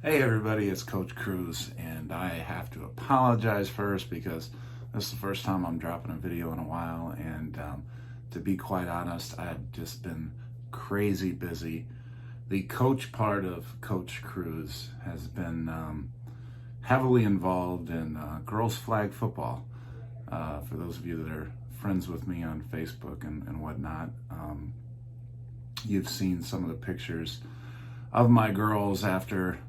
Hey everybody, it's Coach Cruz, and I have to apologize first because this is the first time I'm dropping a video in a while, and to be quite honest, I've just been crazy busy. The coach part of Coach Cruz has been heavily involved in girls flag football. For those of you that are friends with me on Facebook and whatnot, you've seen some of the pictures of my girls after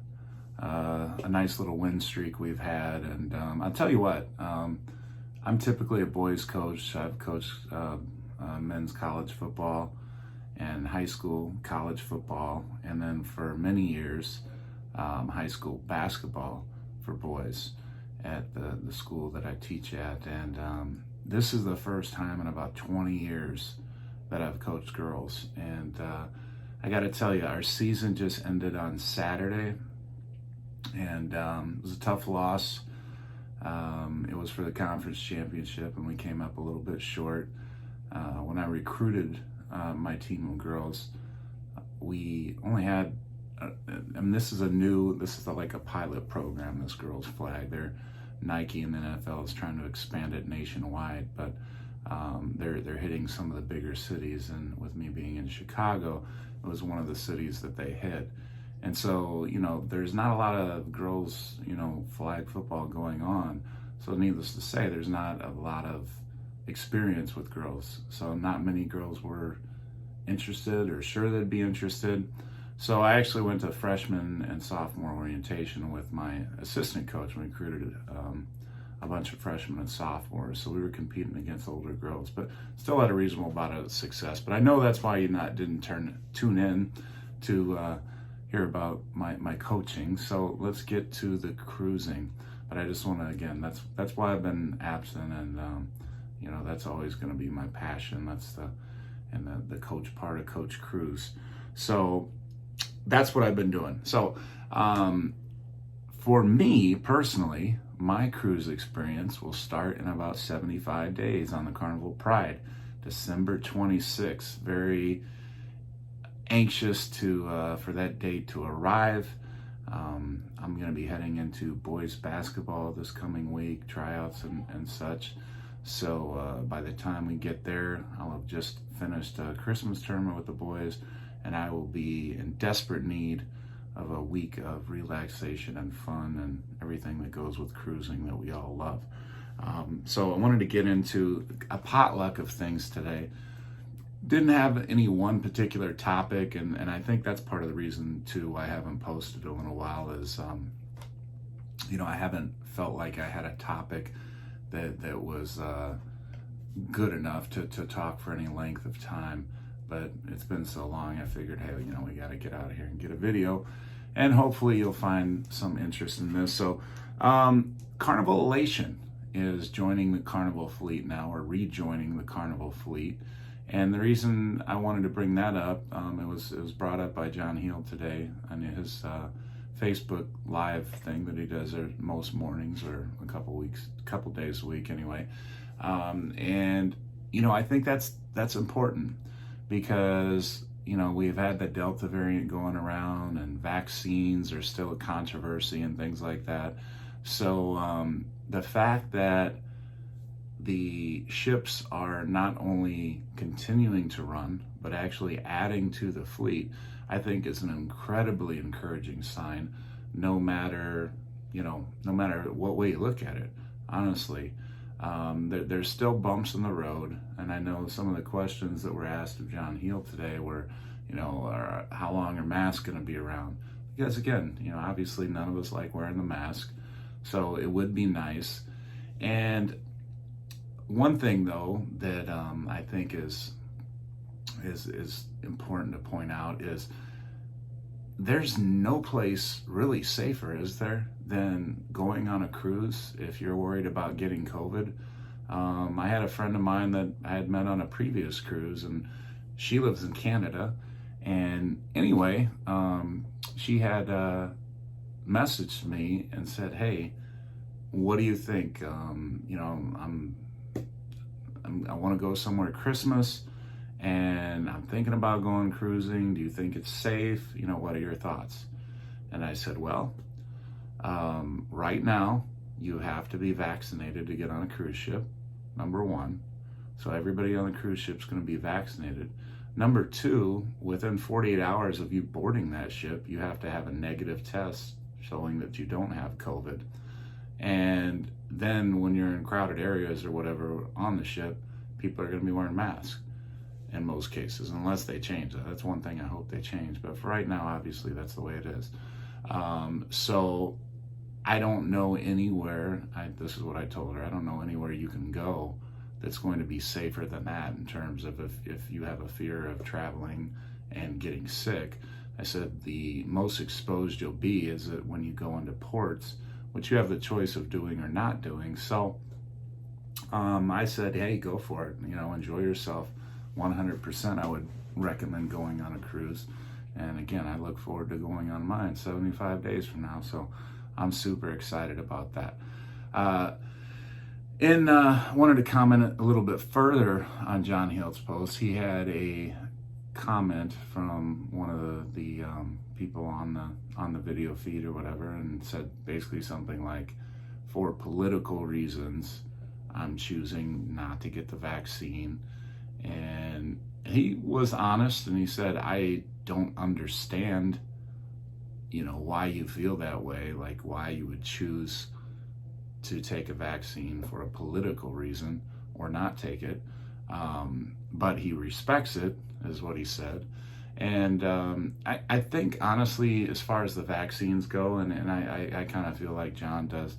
a nice little win streak we've had. And I'll tell you what, I'm typically a boys coach. I've coached men's college football and high school college football, and then for many years, high school basketball for boys at the school that I teach at. And this is the first time in about 20 years that I've coached girls. And I got to tell you, our season just ended on Saturday, and it was a tough loss. It was for the conference championship, and we came up a little bit short. When I recruited my team of girls, we only had, and this is like a pilot program, this girls flag. Nike and the NFL is trying to expand it nationwide, but they're hitting some of the bigger cities, and with me being in Chicago, it was one of the cities that they hit. And so, there's not a lot of girls, flag football going on. So needless to say, there's not a lot of experience with girls. So not many girls were interested or sure they'd be interested. So I actually went to freshman and sophomore orientation with my assistant coach. We recruited a bunch of freshmen and sophomores. So we were competing against older girls, but still had a reasonable amount of success. But I know that's why you didn't tune in to hear about my coaching. So let's get to the cruising. But I just want to, again, that's why I've been absent, and that's always going to be my passion. That's the coach part of Coach Cruz. So that's what I've been doing. So for me personally, my cruise experience will start in about 75 days on the Carnival Pride, December 26th. Very anxious for that date to arrive. I'm going to be heading into boys basketball this coming week, tryouts and such. So by the time we get there, I'll have just finished a Christmas tournament with the boys, and I will be in desperate need of a week of relaxation and fun and everything that goes with cruising that we all love. So I wanted to get into a potluck of things today. Didn't have any one particular topic, and I think that's part of the reason too I haven't posted in a while is I haven't felt like I had a topic that was good enough to talk for any length of time. But it's been so long, I figured, hey, we got to get out of here and get a video, and hopefully you'll find some interest in this. So Carnival Elation is joining the Carnival fleet now, or rejoining the Carnival fleet. And the reason I wanted to bring that up, it was brought up by John Heel today on his Facebook live thing that he does most mornings, or a couple days a week anyway. And I think that's important because we've had the Delta variant going around, and vaccines are still a controversy and things like that. So the fact that the ships are not only continuing to run, but actually adding to the fleet, I think is an incredibly encouraging sign, no matter what way you look at it, honestly. There's still bumps in the road, and I know some of the questions that were asked of John Heel today were, how long are masks going to be around? Because again, obviously none of us like wearing the mask, so it would be nice. And one thing though that I think is important to point out is there's no place really safer, is there, than going on a cruise if you're worried about getting COVID. I had a friend of mine that I had met on a previous cruise, and she lives in Canada. And anyway, she had messaged me and said, "Hey, what do you think? I want to go somewhere at Christmas, and I'm thinking about going cruising. Do you think it's safe? What are your thoughts?" And I said, well, right now, you have to be vaccinated to get on a cruise ship, number one. So everybody on the cruise ship is going to be vaccinated. Number two, within 48 hours of you boarding that ship, you have to have a negative test showing that you don't have COVID. And then when you're in crowded areas or whatever on the ship, people are going to be wearing masks in most cases, unless they change that. That's one thing I hope they change. But for right now, obviously, that's the way it is. So I don't know anywhere, this is what I told her, I don't know anywhere you can go that's going to be safer than that in terms of if you have a fear of traveling and getting sick. I said the most exposed you'll be is that when you go into ports, which you have the choice of doing or not doing. So I said, hey, go for it. Enjoy yourself. 100% I would recommend going on a cruise. And again, I look forward to going on mine 75 days from now. So I'm super excited about that. Wanted to comment a little bit further on John Hill's post. He had a comment from one of the people on the video feed or whatever, and said basically something like, for political reasons, I'm choosing not to get the vaccine. And he was honest, and he said, I don't understand, why you feel that way, like why you would choose to take a vaccine for a political reason or not take it. But he respects it, is what he said. And I think, honestly, as far as the vaccines go, and I kind of feel like John does,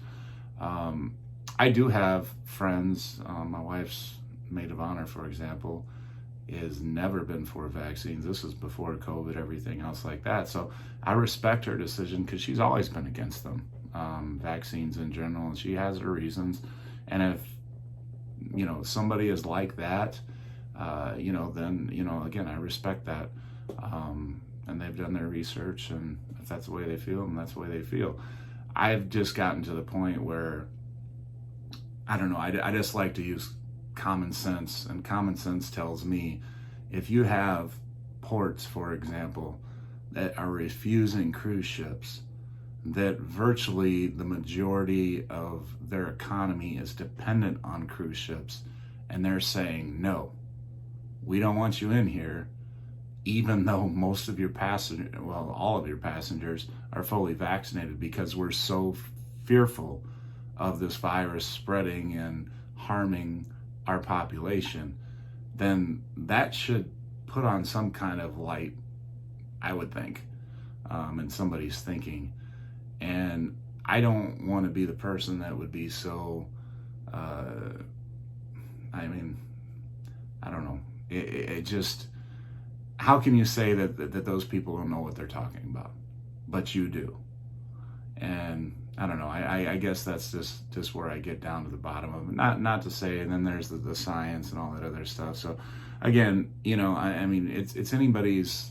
I do have friends, my wife's maid of honor, for example, has never been for vaccines. This was before COVID, everything else like that. So I respect her decision because she's always been against them, vaccines in general, and she has her reasons. And if, somebody is like that, then, again, I respect that. And they've done their research, and if that's the way they feel, then that's the way they feel. I've just gotten to the point where, I don't know, I just like to use common sense, and common sense tells me if you have ports, for example, that are refusing cruise ships, that virtually the majority of their economy is dependent on cruise ships, and they're saying, no, we don't want you in here, even though most of your all of your passengers are fully vaccinated, because we're so fearful of this virus spreading and harming our population, then that should put on some kind of light, I would think, in somebody's thinking. And I don't want to be the person that would be so, I don't know. It just, how can you say that those people don't know what they're talking about, but you do? And I don't know. I guess that's just where I get down to the bottom of it. Not to say, and then there's the science and all that other stuff. So again, it's anybody's,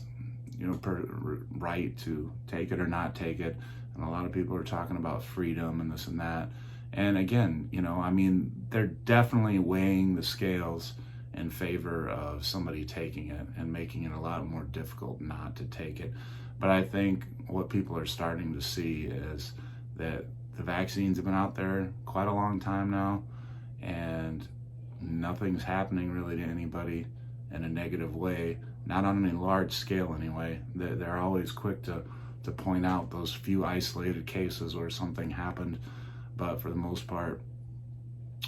right to take it or not take it. And a lot of people are talking about freedom and this and that. And again, they're definitely weighing the scales in favor of somebody taking it and making it a lot more difficult not to take it. But I think what people are starting to see is that the vaccines have been out there quite a long time now, and nothing's happening really to anybody in a negative way, not on any large scale anyway. They're always quick to point out those few isolated cases where something happened, but for the most part,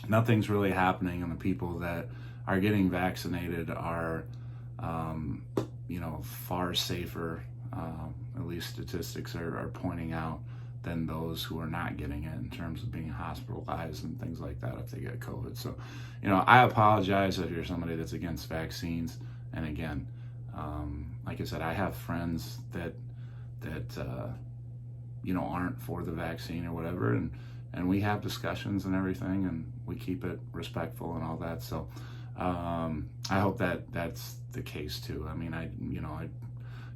nothing's really happening, and the people that are getting vaccinated are, far safer, at least statistics are pointing out, than those who are not getting it in terms of being hospitalized and things like that if they get COVID. So, I apologize if you're somebody that's against vaccines. And again, like I said, I have friends that aren't for the vaccine or whatever, and we have discussions and everything, and we keep it respectful and all that. So I hope that's the case too. I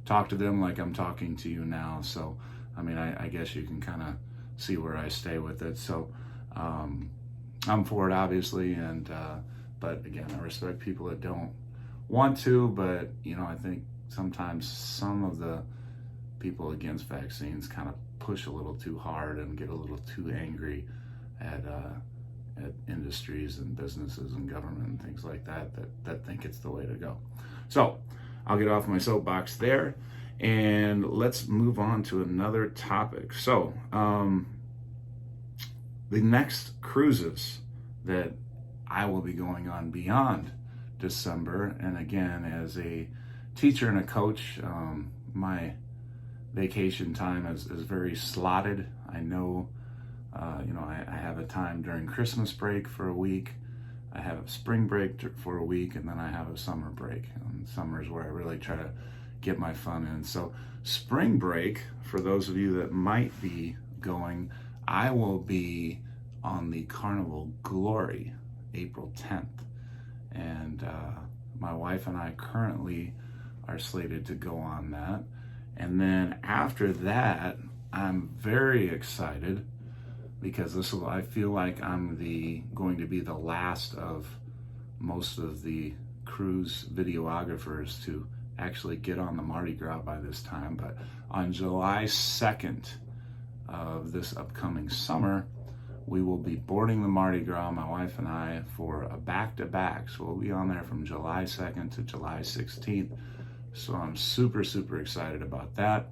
talk to them like I'm talking to you now. So I guess you can kind of see where I stay with it. So I'm for it, obviously, and but again, I respect people that don't want to. But I think sometimes some of the people against vaccines kind of push a little too hard and get a little too angry at industries and businesses and government and things like that think it's the way to go. So I'll get off my soapbox there, and let's move on to another topic. So the next cruises that I will be going on beyond December, and again, as a teacher and a coach, my vacation time is very slotted. I know, I have a time during Christmas break for a week, I have a spring break for a week, and then I have a summer break. And summer is where I really try to get my fun in. So spring break, for those of you that might be going, I will be on the Carnival Glory, April 10th. And my wife and I currently are slated to go on that. And then after that, I'm very excited because I feel like I'm going to be the last of most of the cruise videographers to actually get on the Mardi Gras by this time. But on July 2nd of this upcoming summer, we will be boarding the Mardi Gras, my wife and I, for a back-to-back. So we'll be on there from July 2nd to July 16th. So I'm super, super excited about that.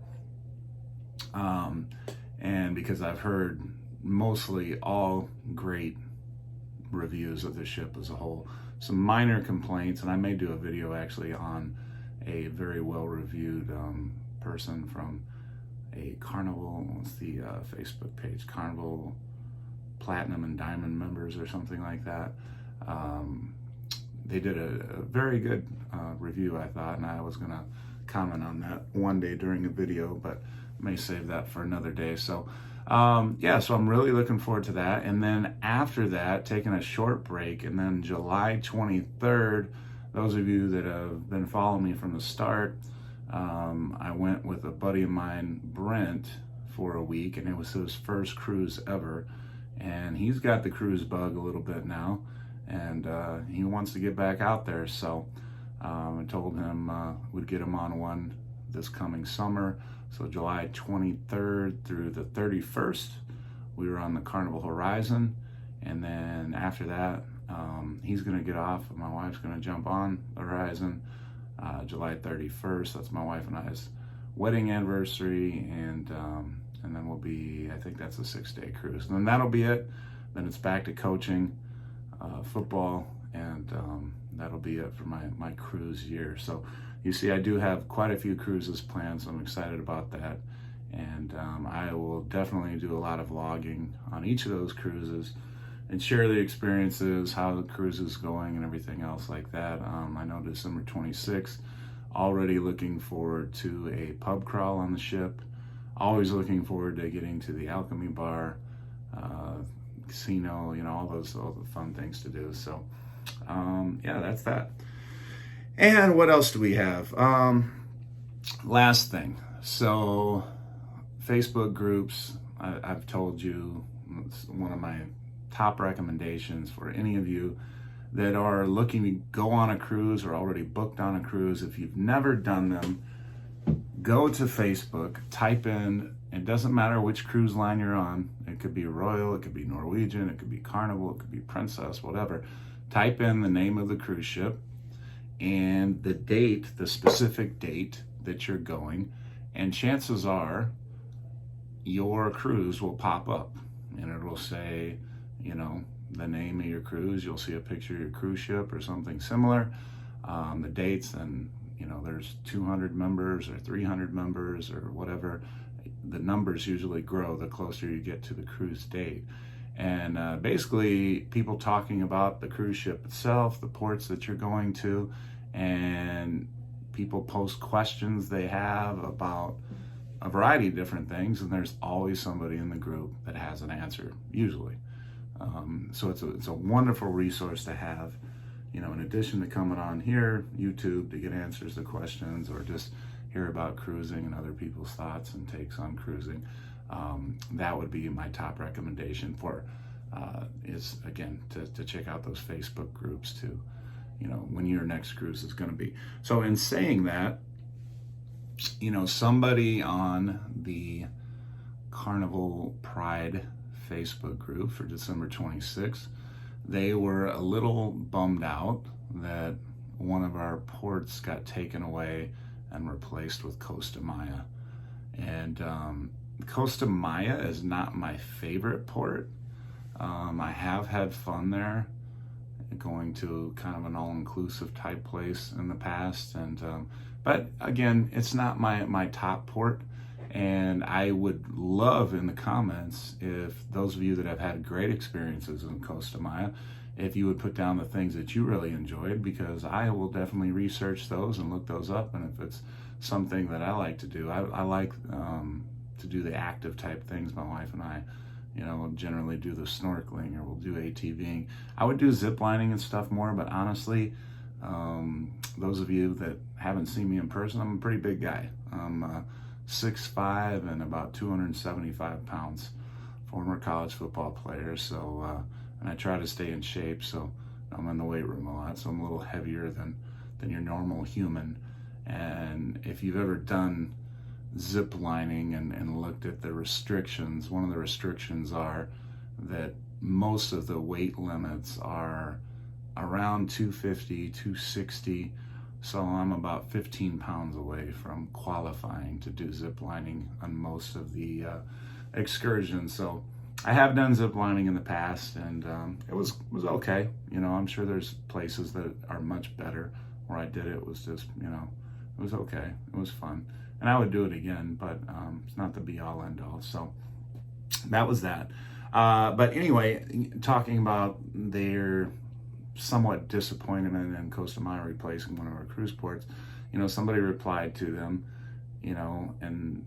And because I've heard mostly all great reviews of the ship as a whole. Some minor complaints, and I may do a video actually on a very well-reviewed person from a Carnival, what's the Facebook page, Carnival Platinum and Diamond members or something like that. They did a very good review, I thought, and I was going to comment on that one day during a video, but may save that for another day. So so I'm really looking forward to that. And then after that, taking a short break, and then July 23rd, those of you that have been following me from the start, I went with a buddy of mine, Brent, for a week, and it was his first cruise ever. And he's got the cruise bug a little bit now, and he wants to get back out there. So I told him we'd get him on one this coming summer. So July 23rd through the 31st, we were on the Carnival Horizon. And then after that, he's going to get off, and my wife's going to jump on the Horizon July 31st. That's my wife and I's wedding anniversary. And then we'll be, I think that's a 6-day cruise. And then that'll be it. Then it's back to coaching, football, and that'll be it for my cruise year. So you see, I do have quite a few cruises planned, so I'm excited about that. And I will definitely do a lot of vlogging on each of those cruises and share the experiences, how the cruise is going, and everything else like that. I know December 26th, already looking forward to a pub crawl on the ship. Always looking forward to getting to the Alchemy Bar, casino, all the fun things to do. So, that's that. And what else do we have? Last thing. So, Facebook groups, I've told you, it's one of my top recommendations for any of you that are looking to go on a cruise or already booked on a cruise. If you've never done them, go to Facebook, type in, it doesn't matter which cruise line you're on. It could be Royal, it could be Norwegian, it could be Carnival, it could be Princess, whatever. Type in the name of the cruise ship and the date, the specific date that you're going, and chances are your cruise will pop up, and it will say, the name of your cruise. You'll see a picture of your cruise ship or something similar, the dates, and there's 200 members or 300 members or whatever. The numbers usually grow the closer you get to the cruise date. And basically, people talking about the cruise ship itself, the ports that you're going to, and people post questions they have about a variety of different things, and there's always somebody in the group that has an answer, usually. So it's a wonderful resource to have, in addition to coming on here, YouTube, to get answers to questions or just hear about cruising and other people's thoughts and takes on cruising. That would be my top recommendation is again, to check out those Facebook groups to, when your next cruise is going to be. So in saying that, somebody on the Carnival Pride Facebook group for December 26th, they were a little bummed out that one of our ports got taken away and replaced with Costa Maya. And Costa Maya is not my favorite port. I have had fun there, going to kind of an all-inclusive type place in the past, and but again, it's not my top port. And I would love in the comments, if those of you that have had great experiences in Costa Maya, if you would put down the things that you really enjoyed, because I will definitely research those and look those up. And if it's something that I like to do, I like to do the active type things. My wife and I, generally do the snorkeling, or we'll do ATVing. I would do zip lining and stuff more, but honestly, those of you that haven't seen me in person, I'm a pretty big guy. I'm 6'5" and about 275 pounds, former college football player. So, and I try to stay in shape, so I'm in the weight room a lot, so I'm a little heavier than your normal human. And if you've ever done zip lining and looked at the restrictions, one of the restrictions are that most of the weight limits are around 250, 260. So I'm about 15 pounds away from qualifying to do zip lining on most of the excursions. So I have done zip lining in the past, and it was okay. I'm sure there's places that are much better. Where I did it was just, it was okay. It was fun. And I would do it again, but it's not the be all end all. So that was that. But anyway, talking about their somewhat disappointment in Costa Maya replacing one of our cruise ports, somebody replied to them, and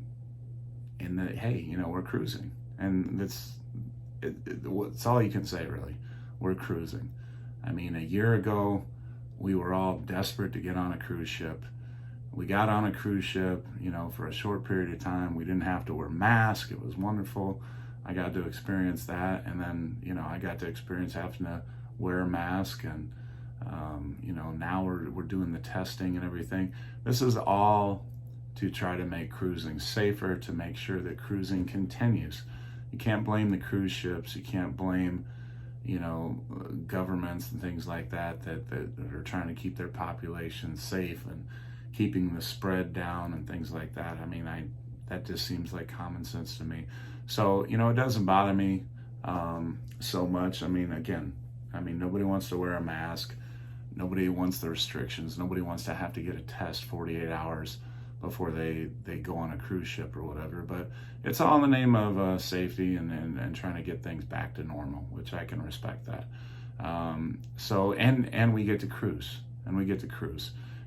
in that, hey, we're cruising. And it's all you can say, really. We're cruising. I mean, a year ago, we were all desperate to get on a cruise ship. We got on a cruise ship, for a short period of time. We didn't have to wear masks. It was wonderful. I got to experience that. And then, I got to experience having to wear a mask. And, now we're doing the testing and everything. This is all to try to make cruising safer, to make sure that cruising continues. You can't blame the cruise ships. You can't blame, governments and things like that are trying to keep their population safe and keeping the spread down and things like that. I mean, that just seems like common sense to me. So, it doesn't bother me so much. I mean, again, nobody wants to wear a mask. Nobody wants the restrictions. Nobody wants to have to get a test 48 hours before they go on a cruise ship or whatever. But it's all in the name of safety and trying to get things back to normal, which I can respect that. So, and we get to cruise.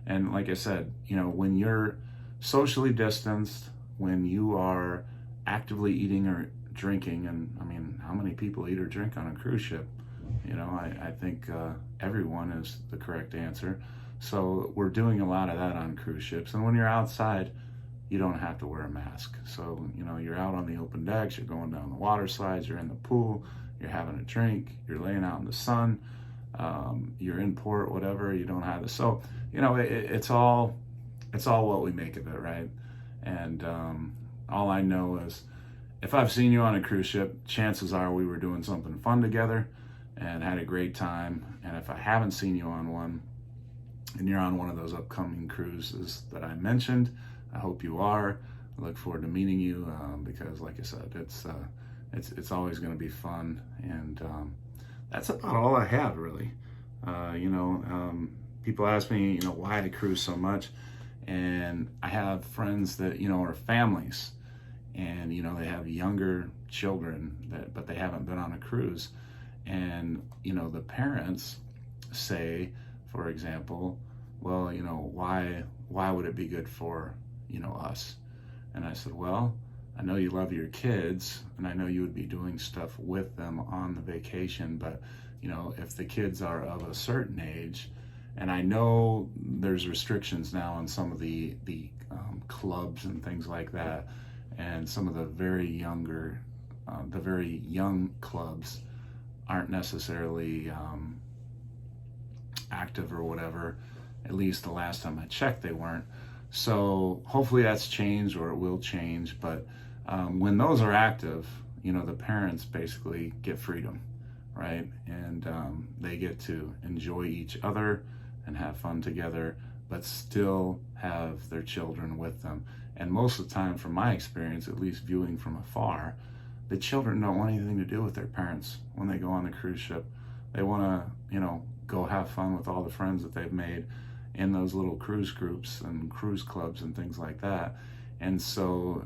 And like I said, when you're socially distanced, when you are actively eating or drinking, and I mean, how many people eat or drink on a cruise ship? I think everyone is the correct answer. So we're doing a lot of that on cruise ships. And when you're outside, you don't have to wear a mask. So, you're out on the open decks, you're going down the water slides, you're in the pool, you're having a drink, you're laying out in the sun, you're in port, whatever, you don't have this. So, it's all what we make of it, right? And all I know is, if I've seen you on a cruise ship, chances are we were doing something fun together and had a great time. And if I haven't seen you on one, and you're on one of those upcoming cruises that I mentioned, I hope you are. I look forward to meeting you because, like I said, it's always going to be fun. And that's about all I have, really. People ask me, why I cruise so much, and I have friends that are families, and they have younger children but they haven't been on a cruise, and the parents say, for example, well, why would it be good for, us? And I said, well, I know you love your kids, and I know you would be doing stuff with them on the vacation, but, if the kids are of a certain age, and I know there's restrictions now on some of the clubs and things like that, and some of the very young clubs aren't necessarily active or whatever. At least the last time I checked, they weren't. So hopefully that's changed, or it will change. But when those are active, the parents basically get freedom, right? And they get to enjoy each other and have fun together, but still have their children with them. And most of the time, from my experience, at least viewing from afar, the children don't want anything to do with their parents when they go on the cruise ship. They want to, go have fun with all the friends that they've made in those little cruise groups and cruise clubs and things like that. And so,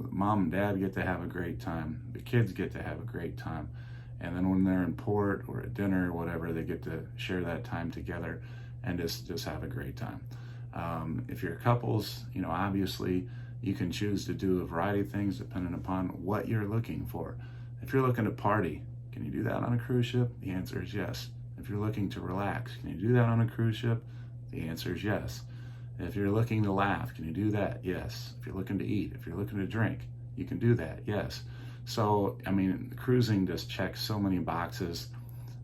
mom and dad get to have a great time. The kids get to have a great time. And then when they're in port or at dinner or whatever, they get to share that time together and just have a great time. If you're couples, obviously you can choose to do a variety of things depending upon what you're looking for. If you're looking to party, can you do that on a cruise ship? The answer is yes. If you're looking to relax, can you do that on a cruise ship? The answer is yes. If you're looking to laugh, can you do that? Yes. If you're looking to eat, if you're looking to drink, you can do that. Yes. So, cruising just checks so many boxes.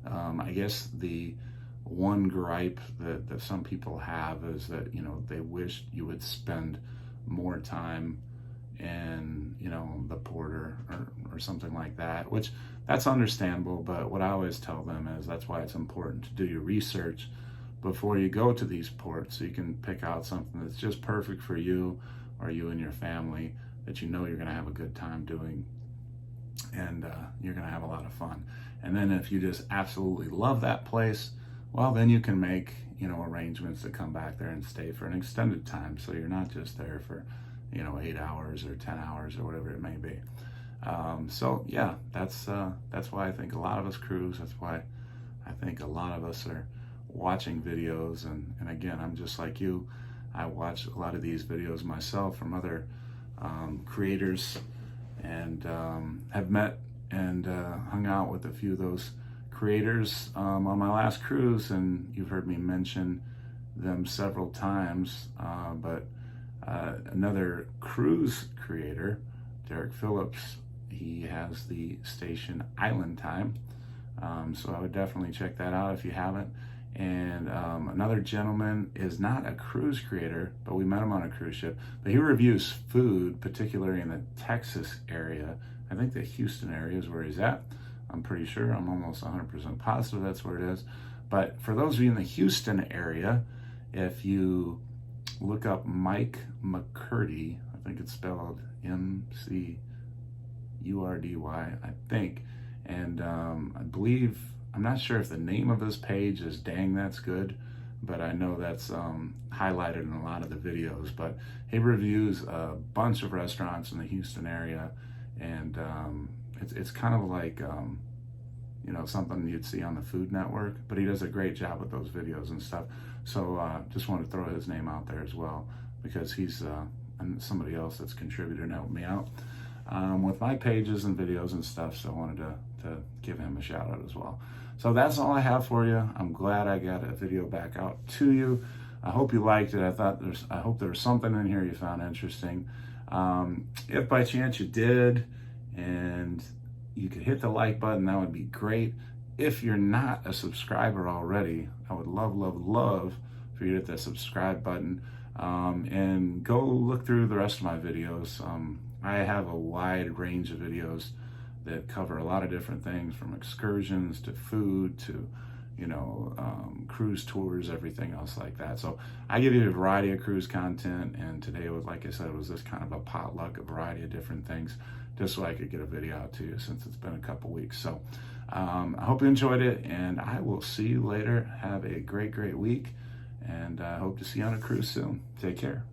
I guess the one gripe that some people have is that, they wish you would spend more time in, the port or something like that, which that's understandable. But what I always tell them is that's why it's important to do your research before you go to these ports, so you can pick out something that's just perfect for you or you and your family that you're going to have a good time doing, and you're going to have a lot of fun. And then if you just absolutely love that place, well, then you can make arrangements to come back there and stay for an extended time, so you're not just there for 8 hours or 10 hours or whatever it may be. So yeah, that's why I think a lot of us cruise. That's why I think a lot of us are watching videos, and again, I'm just like you. I watch a lot of these videos myself from other creators, and have met and hung out with a few of those creators on my last cruise, and you've heard me mention them several times. But another cruise creator, Derek Phillips, he has the station Island Time, so I would definitely check that out if you haven't. And another gentleman is not a cruise creator, but we met him on a cruise ship. But he reviews food, particularly in the Texas area. I think the Houston area is where he's at. I'm pretty sure. I'm almost 100% positive that's where it is. But for those of you in the Houston area, if you look up Mike McCurdy, I think it's spelled MCURDY, I think. And I believe, I'm not sure if the name of his page is Dang That's Good, but I know that's highlighted in a lot of the videos. But he reviews a bunch of restaurants in the Houston area, and it's kind of like something you'd see on the Food Network, but he does a great job with those videos and stuff. So just want to throw his name out there as well, because he's somebody else that's contributed and helped me out with my pages and videos and stuff. So I wanted to give him a shout out as well. So that's all I have for you. I'm glad I got a video back out to you. I hope you liked it. I hope there was something in here you found interesting. If by chance you did, and you could hit the like button, that would be great. If you're not a subscriber already, I would love for you to hit that subscribe button, and go look through the rest of my videos. I have a wide range of videos that cover a lot of different things, from excursions to food to cruise tours, everything else like that. So I give you a variety of cruise content, and today was, like I said, was this kind of a potluck, a variety of different things, just so I could get a video out to you since it's been a couple weeks. So I hope you enjoyed it, and I will see you later. Have a great week, and I hope to see you on a cruise soon. Take care.